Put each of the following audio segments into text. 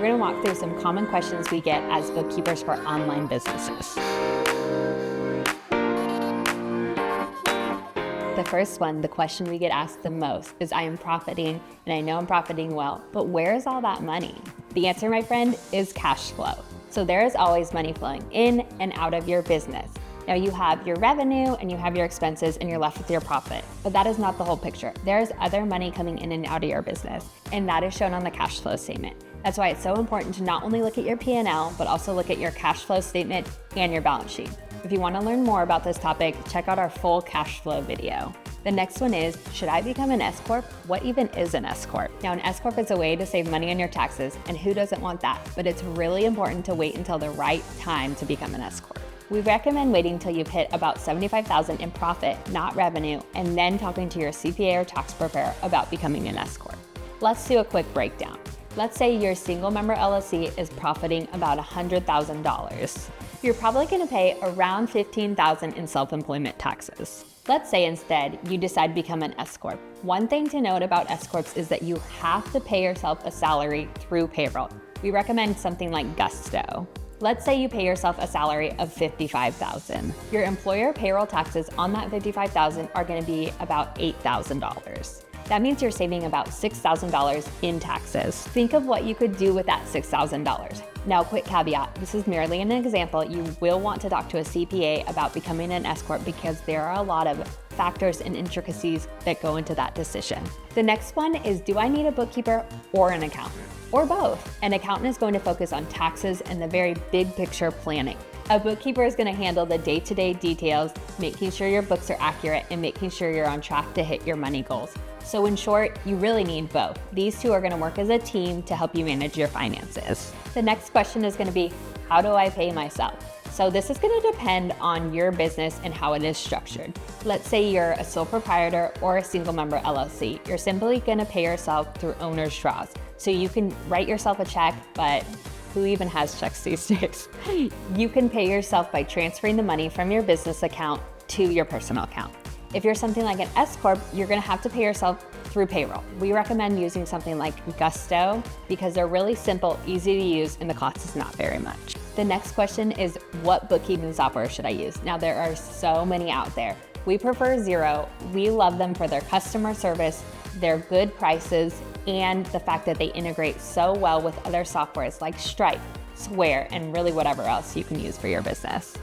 going to walk through some common questions we get as bookkeepers for online businesses. The first one, the question we get asked the most is, I am profiting and I know I'm profiting well, but where is all that money? The answer, my friend, is cash flow. So there is always money flowing in and out of your business. Now you have your revenue and you have your expenses and you're left with your profit, but that is not the whole picture. There's other money coming in and out of your business, and that is shown on the cash flow statement. That's why it's so important to not only look at your P&L, but also look at your cash flow statement and your balance sheet. If you want to learn more about this topic, check out our full cash flow video. The next one is, should I become an S-Corp? What even is an S-Corp? Now, an S-Corp is a way to save money on your taxes, and who doesn't want that? But it's really important to wait until the right time to become an S-Corp. We recommend waiting until you've hit about $75,000 in profit, not revenue, and then talking to your CPA or tax preparer about becoming an S-Corp. Let's do a quick breakdown. Let's say your single member LLC is profiting about $100,000. You're probably going to pay around $15,000 in self-employment taxes. Let's say instead you decide to become an S-Corp. One thing to note about S-Corps is that you have to pay yourself a salary through payroll. We recommend something like Gusto. Let's say you pay yourself a salary of $55,000. Your employer payroll taxes on that $55,000 are going to be about $8,000. That means you're saving about $6,000 in taxes. Think of what you could do with that $6,000. Now, quick caveat, this is merely an example. You will want to talk to a CPA about becoming an S-Corp because there are a lot of factors and intricacies that go into that decision. The next one is, do I need a bookkeeper or an accountant? Or both. An accountant is going to focus on taxes and the very big picture planning. A bookkeeper is going to handle the day-to-day details, making sure your books are accurate and making sure you're on track to hit your money goals. So in short, you really need both. These two are going to work as a team to help you manage your finances. The next question is going to be, how do I pay myself? So this is going to depend on your business and how it is structured. Let's say you're a sole proprietor or a single member LLC. You're simply going to pay yourself through owner's draws. So you can write yourself a check, but who even has checks these days? You can pay yourself by transferring the money from your business account to your personal account. If you're something like an S-Corp, you're going to have to pay yourself through payroll. We recommend using something like Gusto because they're really simple, easy to use, and the cost is not very much. The next question is, what bookkeeping software should I use? Now, there are so many out there. We prefer Xero. We love them for their customer service, their good prices, and the fact that they integrate so well with other softwares like Stripe, Square, and really whatever else you can use for your business.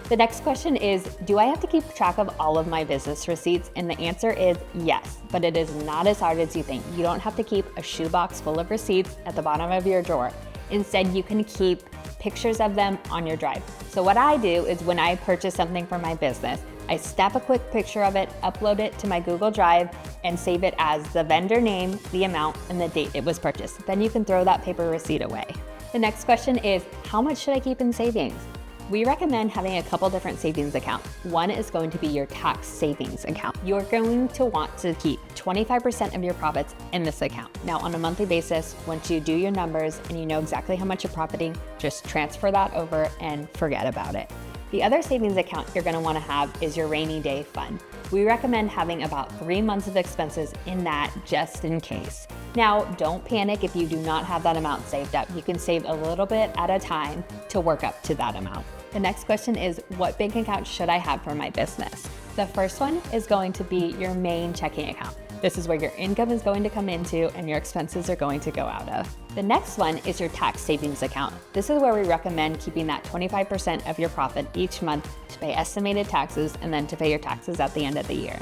The next question is, do I have to keep track of all of my business receipts? And the answer is yes, but it is not as hard as you think. You don't have to keep a shoebox full of receipts at the bottom of your drawer. Instead, you can keep pictures of them on your drive. So what I do is when I purchase something for my business, I snap a quick picture of it, upload it to my Google Drive, and save it as the vendor name, the amount, and the date it was purchased. Then you can throw that paper receipt away. The next question is, how much should I keep in savings? We recommend having a couple different savings accounts. One is going to be your tax savings account. You're going to want to keep 25% of your profits in this account. Now, on a monthly basis, once you do your numbers and you know exactly how much you're profiting, just transfer that over and forget about it. The other savings account you're going to want to have is your rainy day fund. We recommend having about 3 months of expenses in that just in case. Now, don't panic if you do not have that amount saved up. You can save a little bit at a time to work up to that amount. The next question is, what bank account should I have for my business? The first one is going to be your main checking account. This is where your income is going to come into and your expenses are going to go out of. The next one is your tax savings account. This is where we recommend keeping that 25% of your profit each month to pay estimated taxes and then to pay your taxes at the end of the year.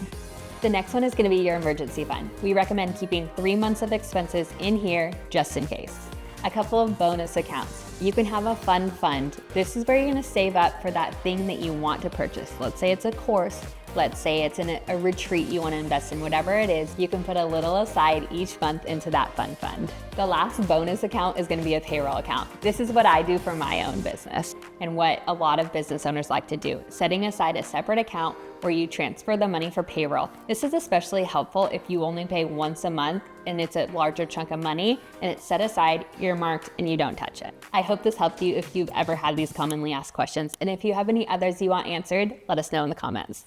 The next one is going to be your emergency fund. We recommend keeping 3 months of expenses in here just in case. A couple of bonus accounts. You can have a fun fund. This is where you're going to save up for that thing that you want to purchase. Let's say it's a course. Let's say it's in a retreat you want to invest in. Whatever it is, you can put a little aside each month into that fun fund. The last bonus account is going to be a payroll account. This is what I do for my own business and what a lot of business owners like to do, setting aside a separate account where you transfer the money for payroll. This is especially helpful if you only pay once a month and it's a larger chunk of money and it's set aside, earmarked, and you don't touch it. I hope this helped you if you've ever had these commonly asked questions. And if you have any others you want answered, let us know in the comments.